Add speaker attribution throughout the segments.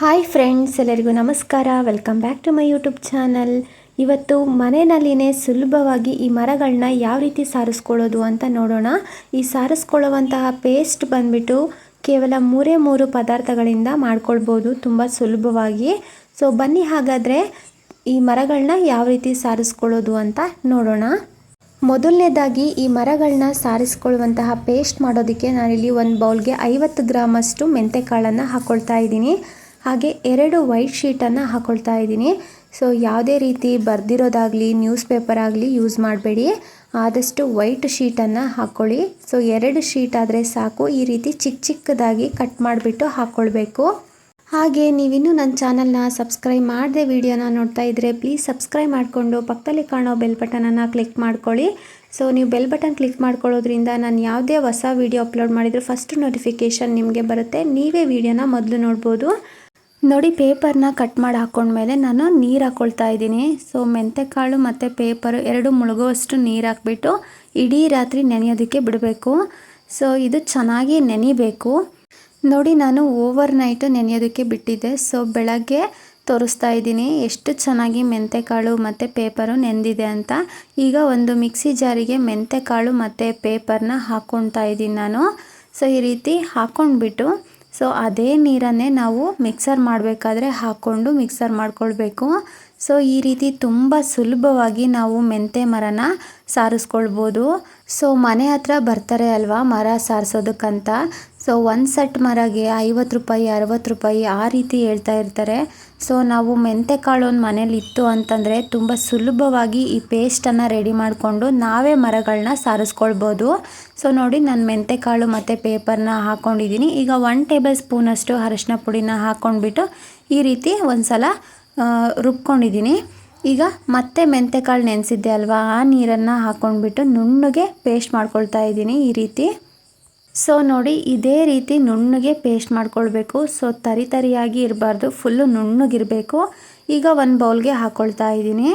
Speaker 1: Hi friends, ಎಲ್ಲರಿಗೂ ನಮಸ್ಕಾರ. Welcome back to my YouTube channel. ಇವತ್ತು ಮನೆಯಲ್ಲಿನೇ ಸುಲಭವಾಗಿ ಈ ಮರಗಳನ್ನ ಯಾವ ರೀತಿ ಸಾರಿಸ್ಕೊಳ್ಳೋದು ಅಂತ ನೋಡೋಣ. ಈ ಸಾರಿಸ್ಕೊಳ್ಳುವಂತಹ ಪೇಸ್ಟ್ ಬಂದ್ಬಿಟ್ಟು ಕೇವಲ 3 ಪದಾರ್ಥಗಳಿಂದ ಮಾಡ್ಕೊಳ್ಬೋದು ತುಂಬ ಸುಲಭವಾಗಿ. ಸೊ ಬನ್ನಿ ಹಾಗಾದರೆ ಈ ಮರಗಳನ್ನ ಯಾವ ರೀತಿ ಸಾರಿಸ್ಕೊಳ್ಳೋದು ಅಂತ ನೋಡೋಣ. ಮೊದಲನೇದಾಗಿ ಈ ಮರಗಳನ್ನ ಸಾರಿಸ್ಕೊಳ್ಳುವಂತಹ ಪೇಸ್ಟ್ ಮಾಡೋದಕ್ಕೆ ನಾನಿಲ್ಲಿ ಒಂದು ಬೌಲ್ಗೆ 50 ಗ್ರಾಮಷ್ಟು ಮೆಂತೆಕಾಳನ್ನು ಹಾಕ್ಕೊಳ್ತಾ ಇದ್ದೀನಿ. ಹಾಗೆ 2 ವೈಟ್ ಶೀಟನ್ನು ಹಾಕ್ಕೊಳ್ತಾ ಇದ್ದೀನಿ. ಸೊ ಯಾವುದೇ ರೀತಿ ಬರೆದಿರೋದಾಗಲಿ ನ್ಯೂಸ್ ಪೇಪರ್ ಆಗಲಿ ಯೂಸ್ ಮಾಡಬೇಡಿ, ಆದಷ್ಟು ವೈಟ್ ಶೀಟನ್ನು ಹಾಕ್ಕೊಳ್ಳಿ. ಸೊ 2 ಶೀಟ್ ಆದರೆ ಸಾಕು. ಈ ರೀತಿ ಚಿಕ್ಕದಾಗಿ ಕಟ್ ಮಾಡಿಬಿಟ್ಟು ಹಾಕ್ಕೊಳ್ಬೇಕು. ಹಾಗೆ ನೀವಿನ್ನೂ ನನ್ನ ಚಾನಲ್ನ ಸಬ್ಸ್ಕ್ರೈಬ್ ಮಾಡದೆ ವಿಡಿಯೋನ ನೋಡ್ತಾ ಇದ್ದರೆ ಪ್ಲೀಸ್ ಸಬ್ಸ್ಕ್ರೈಬ್ ಮಾಡಿಕೊಂಡು ಪಕ್ಕದಲ್ಲಿ ಕಾಣೋ ಬೆಲ್ ಬಟನನ್ನು ಕ್ಲಿಕ್ ಮಾಡ್ಕೊಳ್ಳಿ. ಸೊ ನೀವು ಬೆಲ್ ಬಟನ್ ಕ್ಲಿಕ್ ಮಾಡ್ಕೊಳ್ಳೋದ್ರಿಂದ ನಾನು ಯಾವುದೇ ಹೊಸ ವಿಡಿಯೋ ಅಪ್ಲೋಡ್ ಮಾಡಿದರೂ ಫಸ್ಟ್ ನೋಟಿಫಿಕೇಷನ್ ನಿಮಗೆ ಬರುತ್ತೆ. ನೀವೇ ವಿಡಿಯೋನ ಮೊದಲು ನೋಡ್ಬೋದು. ನೋಡಿ, ಪೇಪರ್ನ ಕಟ್ ಮಾಡಿ ಹಾಕ್ಕೊಂಡ್ಮೇಲೆ ನಾನು ನೀರು ಹಾಕ್ಕೊಳ್ತಾ ಇದ್ದೀನಿ. ಸೊ ಮೆಂತೆಕಾಳು ಮತ್ತು ಪೇಪರು 2 ಮುಳುಗುವಷ್ಟು ನೀರು ಹಾಕ್ಬಿಟ್ಟು ಇಡೀ ರಾತ್ರಿ ನೆನೆಯೋದಕ್ಕೆ ಬಿಡಬೇಕು. ಸೊ ಇದು ಚೆನ್ನಾಗಿ ನೆನಿಬೇಕು. ನೋಡಿ, ನಾನು ಓವರ್ ನೈಟು ನೆನೆಯೋದಕ್ಕೆ ಬಿಟ್ಟಿದ್ದೆ. ಸೊ ಬೆಳಗ್ಗೆ ತೋರಿಸ್ತಾ ಇದ್ದೀನಿ ಎಷ್ಟು ಚೆನ್ನಾಗಿ ಮೆಂತೆಕಾಳು ಮತ್ತು ಪೇಪರು ನೆಂದಿದೆ ಅಂತ. ಈಗ ಒಂದು ಮಿಕ್ಸಿ ಜಾರಿಗೆ ಮೆಂತೆಕಾಳು ಮತ್ತು ಪೇಪರ್ನ ಹಾಕ್ಕೊಳ್ತಾ ಇದ್ದೀನಿ ನಾನು. ಸೊ ಈ ರೀತಿ ಹಾಕ್ಕೊಂಡ್ಬಿಟ್ಟು ಸೊ ಅದೇ ನೀರನ್ನೇ ನಾವು ಮಿಕ್ಸರ್ ಮಾಡಬೇಕಾದ್ರೆ ಹಾಕ್ಕೊಂಡು ಮಿಕ್ಸರ್ ಮಾಡ್ಕೊಳ್ಬೇಕು. ಸೊ ಈ ರೀತಿ ತುಂಬ ಸುಲಭವಾಗಿ ನಾವು ಮೆಂತೆ ಮರನ ಸಾರಿಸ್ಕೊಳ್ಬೋದು. ಸೊ ಮನೆ ಹತ್ರ ಬರ್ತಾರೆ ಅಲ್ವಾ ಮರ ಸಾರಿಸೋದಕ್ಕಂತ. ಸೊ ಒಂದು ಸೆಟ್ ಮರಗೆ 50 ರೂಪಾಯಿ 60 ರೂಪಾಯಿ ಆ ರೀತಿ ಹೇಳ್ತಾ ಇರ್ತಾರೆ. ಸೊ ನಾವು ಮೆಂತೆಕಾಳು ಒಂದು ಮನೇಲಿ ಇತ್ತು ಅಂತಂದರೆ ತುಂಬ ಸುಲಭವಾಗಿ ಈ ಪೇಸ್ಟನ್ನು ರೆಡಿ ಮಾಡಿಕೊಂಡು ನಾವೇ ಮರಗಳನ್ನ ಸಾರಿಸ್ಕೊಳ್ಬೋದು. ಸೊ ನೋಡಿ, ನಾನು ಮೆಂತೆಕಾಳು ಮತ್ತು ಪೇಪರ್ನ ಹಾಕ್ಕೊಂಡಿದ್ದೀನಿ. ಈಗ 1 ಟೇಬಲ್ ಸ್ಪೂನಷ್ಟು ಅರಿಶಿನ ಪುಡಿನ ಹಾಕ್ಕೊಂಡ್ಬಿಟ್ಟು ಈ ರೀತಿ ಒಂದು ಸಲ ರುಬ್ಕೊಂಡಿದ್ದೀನಿ. ಈಗ ಮತ್ತೆ ಮೆಂತೆಕಾಳು ನೆನೆಸಿದ್ದೆ ಅಲ್ವಾ, ಆ ನೀರನ್ನು ಹಾಕ್ಕೊಂಡ್ಬಿಟ್ಟು ನುಣ್ಣಗೆ ಪೇಸ್ಟ್ ಮಾಡ್ಕೊಳ್ತಾ ಇದ್ದೀನಿ ಈ ರೀತಿ. ಸೊ ನೋಡಿ, ಇದೇ ರೀತಿ ನುಣ್ಣಗೆ ಪೇಸ್ಟ್ ಮಾಡ್ಕೊಳ್ಬೇಕು. ಸೊ ತರಿಯಾಗಿ ಇರಬಾರ್ದು, ಫುಲ್ಲು ನುಣ್ಣಗಿರಬೇಕು. ಈಗ ಒಂದು ಬೌಲ್ಗೆ ಹಾಕ್ಕೊಳ್ತಾ ಇದ್ದೀನಿ.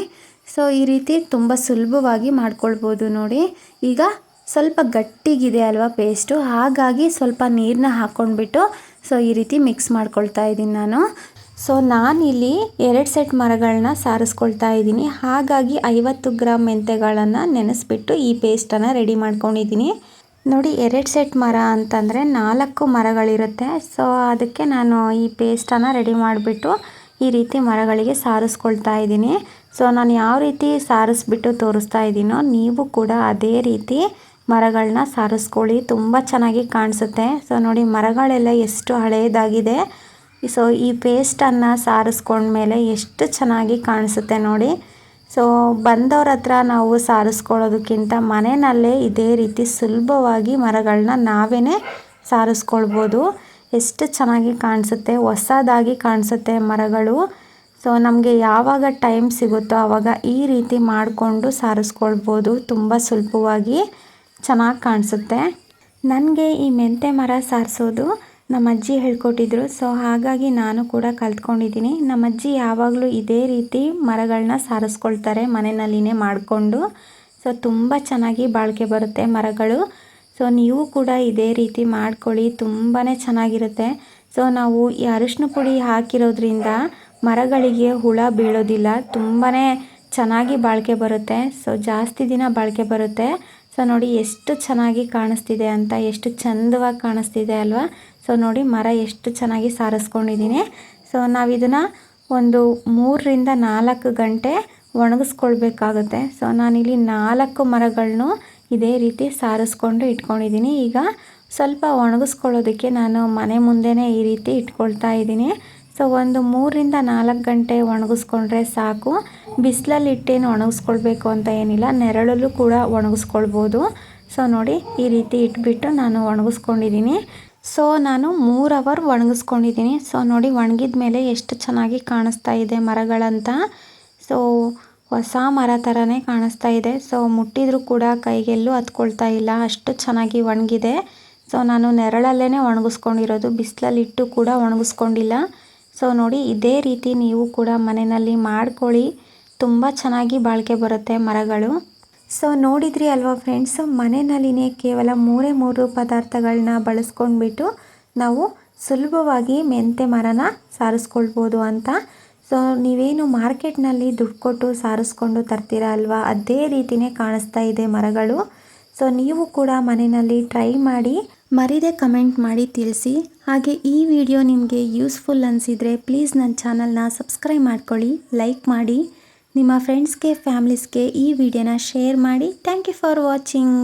Speaker 1: ಸೊ ಈ ರೀತಿ ತುಂಬ ಸುಲಭವಾಗಿ ಮಾಡ್ಕೊಳ್ಬೋದು ನೋಡಿ. ಈಗ ಸ್ವಲ್ಪ ಗಟ್ಟಿಗಿದೆ ಅಲ್ವಾ ಪೇಸ್ಟು, ಹಾಗಾಗಿ ಸ್ವಲ್ಪ ನೀರನ್ನ ಹಾಕ್ಕೊಂಡ್ಬಿಟ್ಟು ಸೊ ಈ ರೀತಿ ಮಿಕ್ಸ್ ಮಾಡ್ಕೊಳ್ತಾ ಇದ್ದೀನಿ ನಾನು. ಸೊ ನಾನಿಲ್ಲಿ 2 ಸೆಟ್ ಮರಗಳನ್ನ ಸಾರಿಸ್ಕೊಳ್ತಾ ಇದ್ದೀನಿ. ಹಾಗಾಗಿ 50 ಗ್ರಾಮ್ ಮೆಂತೆಗಳನ್ನು ನೆನೆಸ್ಬಿಟ್ಟು ಈ ಪೇಸ್ಟನ್ನು ರೆಡಿ ಮಾಡ್ಕೊಂಡಿದ್ದೀನಿ. ನೋಡಿ, 2 ಸೆಟ್ ಮರ ಅಂತಂದರೆ 4 ಮರಗಳಿರುತ್ತೆ. ಸೊ ಅದಕ್ಕೆ ನಾನು ಈ ಪೇಸ್ಟನ್ನು ರೆಡಿ ಮಾಡಿಬಿಟ್ಟು ಈ ರೀತಿ ಮರಗಳಿಗೆ ಸಾರಿಸ್ಕೊಳ್ತಾ ಇದ್ದೀನಿ. ಸೊ ನಾನು ಯಾವ ರೀತಿ ಸಾರಿಸ್ಬಿಟ್ಟು ತೋರಿಸ್ತಾ ಇದ್ದೀನೋ ನೀವು ಕೂಡ ಅದೇ ರೀತಿ ಮರಗಳನ್ನ ಸಾರಿಸ್ಕೊಳ್ಳಿ, ತುಂಬ ಚೆನ್ನಾಗಿ ಕಾಣಿಸುತ್ತೆ. ಸೊ ನೋಡಿ, ಮರಗಳೆಲ್ಲ ಎಷ್ಟು ಹಳೆಯದಾಗಿದೆ. ಸೊ ಈ ಪೇಸ್ಟನ್ನು ಸಾರಿಸ್ಕೊಂಡ್ಮೇಲೆ ಎಷ್ಟು ಚೆನ್ನಾಗಿ ಕಾಣಿಸುತ್ತೆ ನೋಡಿ. ಸೊ ಬಂದವ್ರ ಹತ್ರ ನಾವು ಸಾರಿಸ್ಕೊಳ್ಳೋದಕ್ಕಿಂತ ಮನೆಯಲ್ಲೇ ಇದೇ ರೀತಿ ಸುಲಭವಾಗಿ ಮರಗಳನ್ನ ನಾವೇ ಸಾರಿಸ್ಕೊಳ್ಬೋದು. ಎಷ್ಟು ಚೆನ್ನಾಗಿ ಕಾಣಿಸುತ್ತೆ, ಹೊಸದಾಗಿ ಕಾಣಿಸುತ್ತೆ ಮರಗಳು. ಸೊ ನಮಗೆ ಯಾವಾಗ ಟೈಮ್ ಸಿಗುತ್ತೋ ಆವಾಗ ಈ ರೀತಿ ಮಾಡಿಕೊಂಡು ಸಾರಿಸ್ಕೊಳ್ಬೋದು. ತುಂಬ ಸುಲಭವಾಗಿ ಚೆನ್ನಾಗಿ ಕಾಣಿಸುತ್ತೆ. ನನಗೆ ಈ ಮೆಂತೆ ಮರ ಸಾರಿಸೋದು ನಮ್ಮ ಅಜ್ಜಿ ಹೇಳ್ಕೊಟ್ಟಿದ್ರು. ಸೊ ಹಾಗಾಗಿ ನಾನು ಕೂಡ ಕಲ್ತ್ಕೊಂಡಿದ್ದೀನಿ. ನಮ್ಮ ಅಜ್ಜಿ ಯಾವಾಗಲೂ ಇದೇ ರೀತಿ ಮರಗಳನ್ನ ಸಾರಿಸ್ಕೊಳ್ತಾರೆ ಮನೆಯಲ್ಲಿನೇ ಮಾಡಿಕೊಂಡು. ಸೊ ತುಂಬ ಚೆನ್ನಾಗಿ ಬಾಳಿಕೆ ಬರುತ್ತೆ ಮರಗಳು. ಸೊ ನೀವು ಕೂಡ ಇದೇ ರೀತಿ ಮಾಡ್ಕೊಳ್ಳಿ, ತುಂಬಾ ಚೆನ್ನಾಗಿರುತ್ತೆ. ಸೊ ನಾವು ಈ ಅರಿಶಿನ ಪುಡಿ ಹಾಕಿರೋದ್ರಿಂದ ಮರಗಳಿಗೆ ಹುಳ ಬೀಳೋದಿಲ್ಲ, ತುಂಬಾ ಚೆನ್ನಾಗಿ ಬಾಳಿಕೆ ಬರುತ್ತೆ. ಸೊ ಜಾಸ್ತಿ ದಿನ ಬಾಳಿಕೆ ಬರುತ್ತೆ. ಸೊ ನೋಡಿ ಎಷ್ಟು ಚೆನ್ನಾಗಿ ಕಾಣಿಸ್ತಿದೆ ಅಂತ, ಎಷ್ಟು ಚಂದವಾಗಿ ಕಾಣಿಸ್ತಿದೆ ಅಲ್ವಾ. ಸೊ ನೋಡಿ, ಮರ ಎಷ್ಟು ಚೆನ್ನಾಗಿ ಸಾರಿಸ್ಕೊಂಡಿದ್ದೀನಿ. ಸೊ ನಾವಿದನ್ನು ಒಂದು 3 ರಿಂದ 4 ಗಂಟೆ ಒಣಗಿಸ್ಕೊಳ್ಬೇಕಾಗುತ್ತೆ. ಸೊ ನಾನಿಲ್ಲಿ 4 ಮರಗಳನ್ನು ಇದೇ ರೀತಿ ಸಾರಿಸ್ಕೊಂಡು ಇಟ್ಕೊಂಡಿದ್ದೀನಿ. ಈಗ ಸ್ವಲ್ಪ ಒಣಗಿಸ್ಕೊಳ್ಳೋದಕ್ಕೆ ನಾನು ಮನೆ ಮುಂದೆನೇ ಈ ರೀತಿ ಇಟ್ಕೊಳ್ತಾ ಇದ್ದೀನಿ. ಸೊ ಒಂದು 3 ರಿಂದ 4 ಗಂಟೆ ಒಣಗಿಸ್ಕೊಂಡ್ರೆ ಸಾಕು. ಬಿಸಿಲಲ್ಲಿ ಇಟ್ಟೇನು ಒಣಗಿಸ್ಕೊಳ್ಬೇಕು ಅಂತ ಏನಿಲ್ಲ, ನೆರಳಲ್ಲೂ ಕೂಡ ಒಣಗಿಸ್ಕೊಳ್ಬೋದು. ಸೊ ನೋಡಿ, ಈ ರೀತಿ ಇಟ್ಬಿಟ್ಟು ನಾನು ಒಣಗಿಸ್ಕೊಂಡಿದ್ದೀನಿ. ಸೊ ನಾನು 3 ಅವರ್ ಒಣಗಿಸ್ಕೊಂಡಿದ್ದೀನಿ. ಸೊ ನೋಡಿ, ಒಣಗಿದ ಮೇಲೆ ಎಷ್ಟು ಚೆನ್ನಾಗಿ ಕಾಣಿಸ್ತಾ ಇದೆ ಮರಗಳಂತ. ಸೊ ಹೊಸ ಮರ ಥರನೇ ಕಾಣಿಸ್ತಾ ಇದೆ. ಸೊ ಮುಟ್ಟಿದ್ರೂ ಕೂಡ ಕೈಗೆಲ್ಲೂ ಹತ್ಕೊಳ್ತಾ ಇಲ್ಲ, ಅಷ್ಟು ಚೆನ್ನಾಗಿ ಒಣಗಿದೆ. ಸೊ ನಾನು ನೆರಳಲ್ಲೇ ಒಣಗಿಸ್ಕೊಂಡಿರೋದು, ಬಿಸಿಲಲ್ಲಿಟ್ಟು ಕೂಡ ಒಣಗಿಸ್ಕೊಂಡಿಲ್ಲ. ಸೊ ನೋಡಿ, ಇದೇ ರೀತಿ ನೀವು ಕೂಡ ಮನೆಯಲ್ಲಿ ಮಾಡ್ಕೊಳ್ಳಿ, ತುಂಬ ಚೆನ್ನಾಗಿ ಬಾಳಿಕೆ ಬರುತ್ತೆ ಮರಗಳು. ಸೊ ನೋಡಿದ್ರಿ ಅಲ್ವಾ ಫ್ರೆಂಡ್ಸ್, ಮನೆಯಲ್ಲಿನೇ ಕೇವಲ 3 ಪದಾರ್ಥಗಳನ್ನ ಬಳಸ್ಕೊಂಡ್ಬಿಟ್ಟು ನಾವು ಸುಲಭವಾಗಿ ಮೆಂತೆ ಮರನ ಸಾರಿಸ್ಕೊಳ್ಬೋದು ಅಂತ. ಸೊ ನೀವೇನು ಮಾರ್ಕೆಟ್ನಲ್ಲಿ ದುಡ್ಡು ಕೊಟ್ಟು ಸಾರಿಸ್ಕೊಂಡು ತರ್ತೀರಾ ಅಲ್ವಾ, ಅದೇ ರೀತಿಯೇ ಕಾಣಿಸ್ತಾ ಇದೆ ಮರಗಳು. ಸೊ ನೀವು ಕೂಡ ಮನೆಯಲ್ಲಿ ಟ್ರೈ ಮಾಡಿ, ಮರಿದೇ ಕಮೆಂಟ್ ಮಾಡಿ ತಿಳಿಸಿ. ಹಾಗೆ ಈ ವಿಡಿಯೋ ನಿಮಗೆ ಯೂಸ್ಫುಲ್ ಅನಿಸಿದರೆ ಪ್ಲೀಸ್ ನನ್ನ ಚಾನಲ್ನ ಸಬ್ಸ್ಕ್ರೈಬ್ ಮಾಡ್ಕೊಳ್ಳಿ, ಲೈಕ್ ಮಾಡಿ, ನಿಮ್ಮ ಫ್ರೆಂಡ್ಸ್ಗೆ ಫ್ಯಾಮಿಲೀಸ್ಗೆ ಈ ವಿಡಿಯೋನ ಶೇರ್ ಮಾಡಿ. Thank you for watching.